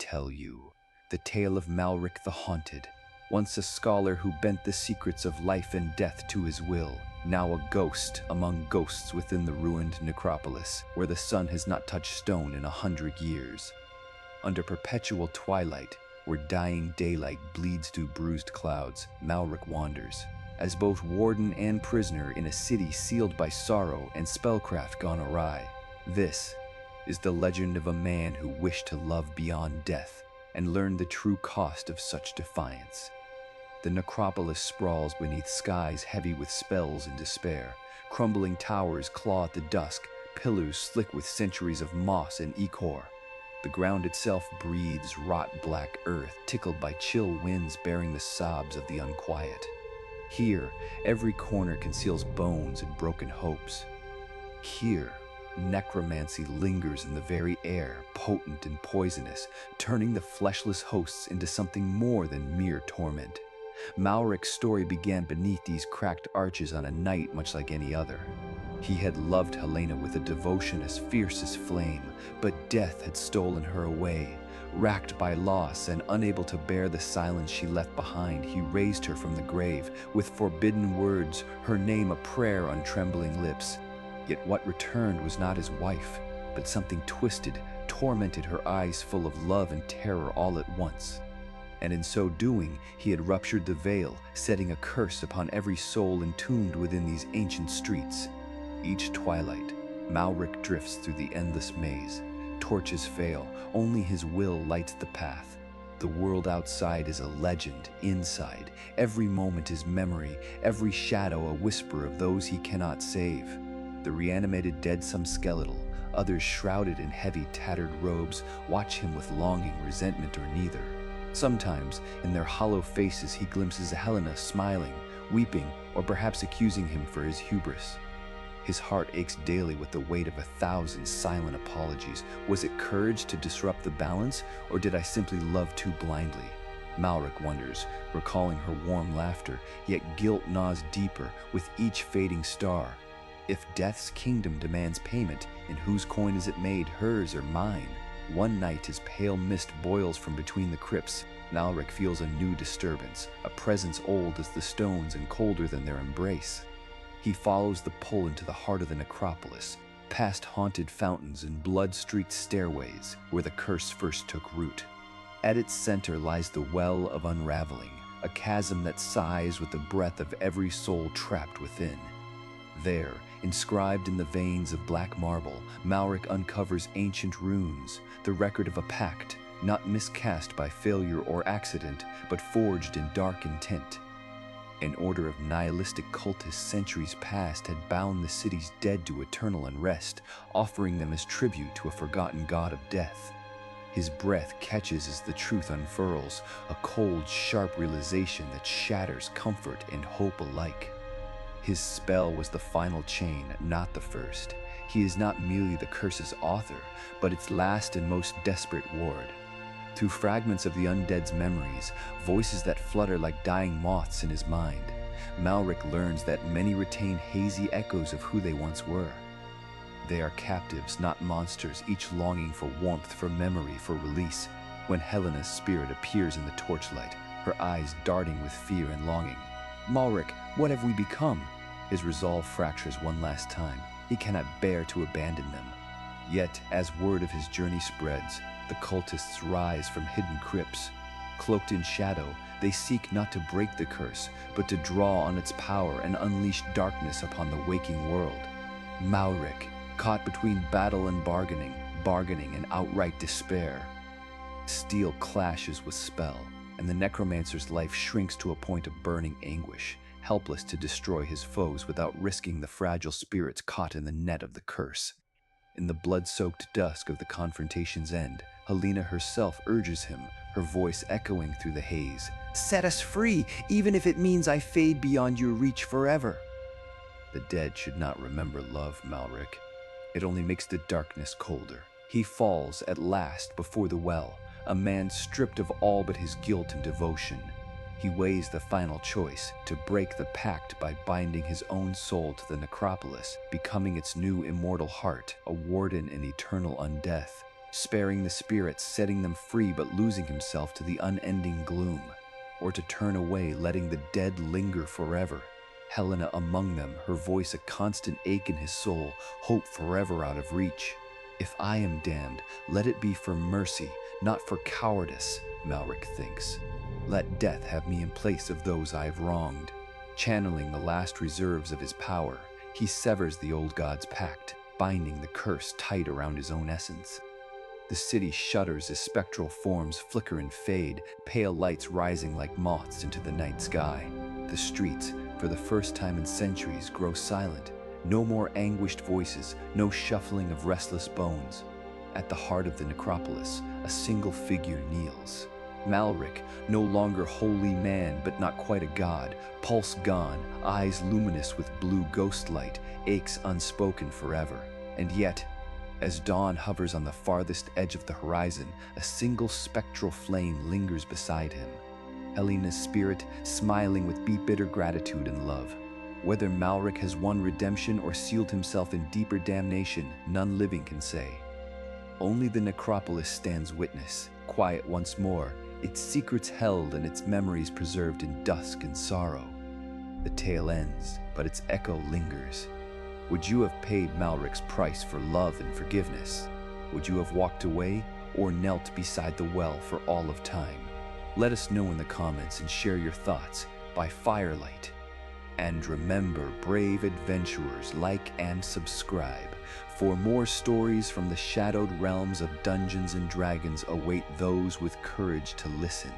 tell you. The tale of Malric the Haunted, once a scholar who bent the secrets of life and death to his will, now a ghost among ghosts within the ruined necropolis, where the sun has not touched stone in 100 years. Under perpetual twilight, where dying daylight bleeds through bruised clouds, Malric wanders, as both warden and prisoner in a city sealed by sorrow and spellcraft gone awry. This is the legend of a man who wished to love beyond death and learned the true cost of such defiance. The necropolis sprawls beneath skies heavy with spells and despair. Crumbling towers claw at the dusk, pillars slick with centuries of moss and ichor. The ground itself breathes rot black earth, tickled by chill winds bearing the sobs of the unquiet. Here, every corner conceals bones and broken hopes. Here, necromancy lingers in the very air, potent and poisonous, turning the fleshless hosts into something more than mere torment. Malric's story began beneath these cracked arches on a night much like any other. He had loved Helena with a devotion as fierce as flame, but death had stolen her away. Racked by loss and unable to bear the silence she left behind, he raised her from the grave, with forbidden words, her name a prayer on trembling lips. Yet what returned was not his wife, but something twisted, tormented her eyes full of love and terror all at once. And in so doing, he had ruptured the veil, setting a curse upon every soul entombed within these ancient streets. Each twilight, Malric drifts through the endless maze. Torches fail, only his will lights the path. The world outside is a legend, inside. Every moment is memory, every shadow a whisper of those he cannot save. The reanimated dead, some skeletal, others shrouded in heavy, tattered robes, watch him with longing, resentment, or neither. Sometimes, in their hollow faces, he glimpses Helena smiling, weeping, or perhaps accusing him for his hubris. His heart aches daily with the weight of 1,000 silent apologies. Was it courage to disrupt the balance, or did I simply love too blindly? Malric wonders, recalling her warm laughter, yet guilt gnaws deeper with each fading star. If death's kingdom demands payment, in whose coin is it made, hers or mine? One night as pale mist boils from between the crypts, Malric feels a new disturbance, a presence old as the stones and colder than their embrace. He follows the pull into the heart of the necropolis, past haunted fountains and blood-streaked stairways where the curse first took root. At its center lies the well of unraveling, a chasm that sighs with the breath of every soul trapped within. There, inscribed in the veins of black marble, Malric uncovers ancient runes, the record of a pact, not miscast by failure or accident, but forged in dark intent. An order of nihilistic cultists centuries past had bound the city's dead to eternal unrest, offering them as tribute to a forgotten god of death. His breath catches as the truth unfurls, a cold, sharp realization that shatters comfort and hope alike. His spell was the final chain, not the first. He is not merely the curse's author, but its last and most desperate ward. Through fragments of the undead's memories, voices that flutter like dying moths in his mind, Malric learns that many retain hazy echoes of who they once were. They are captives, not monsters, each longing for warmth, for memory, for release. When Helena's spirit appears in the torchlight, her eyes darting with fear and longing. Malric, what have we become? His resolve fractures one last time. He cannot bear to abandon them. Yet, as word of his journey spreads, the cultists rise from hidden crypts. Cloaked in shadow, they seek not to break the curse, but to draw on its power and unleash darkness upon the waking world. Malric, caught between battle and bargaining and outright despair. Steel clashes with spell, and the necromancer's life shrinks to a point of burning anguish, helpless to destroy his foes without risking the fragile spirits caught in the net of the curse. In the blood-soaked dusk of the confrontation's end, Helena herself urges him, her voice echoing through the haze. "Set us free, even if it means I fade beyond your reach forever." The dead should not remember love, Malric. It only makes the darkness colder. He falls at last before the well, a man stripped of all but his guilt and devotion. He weighs the final choice, to break the pact by binding his own soul to the necropolis, becoming its new immortal heart, a warden in eternal undeath. sparing the spirits, setting them free but losing himself to the unending gloom, or to turn away, letting the dead linger forever. Helena among them, her voice a constant ache in his soul, hope forever out of reach. If I am damned, let it be for mercy, not for cowardice, Malric thinks. Let death have me in place of those I've wronged. Channeling the last reserves of his power, he severs the old god's pact, binding the curse tight around his own essence. The city shudders as spectral forms flicker and fade, pale lights rising like moths into the night sky. The streets, for the first time in centuries, grow silent. No more anguished voices, no shuffling of restless bones. At the heart of the necropolis, a single figure kneels. Malric, no longer holy man, but not quite a god, pulse gone, eyes luminous with blue ghost light, aches unspoken forever. And yet, as dawn hovers on the farthest edge of the horizon, a single spectral flame lingers beside him. Helena's spirit smiling with bitter gratitude and love. Whether Malric has won redemption or sealed himself in deeper damnation, none living can say. Only the necropolis stands witness, quiet once more, its secrets held and its memories preserved in dusk and sorrow. The tale ends, but its echo lingers. Would you have paid Malric's price for love and forgiveness? Would you have walked away or knelt beside the well for all of time? Let us know in the comments and share your thoughts by firelight. And remember, brave adventurers, like and subscribe, for more stories from the shadowed realms of Dungeons and Dragons await those with courage to listen.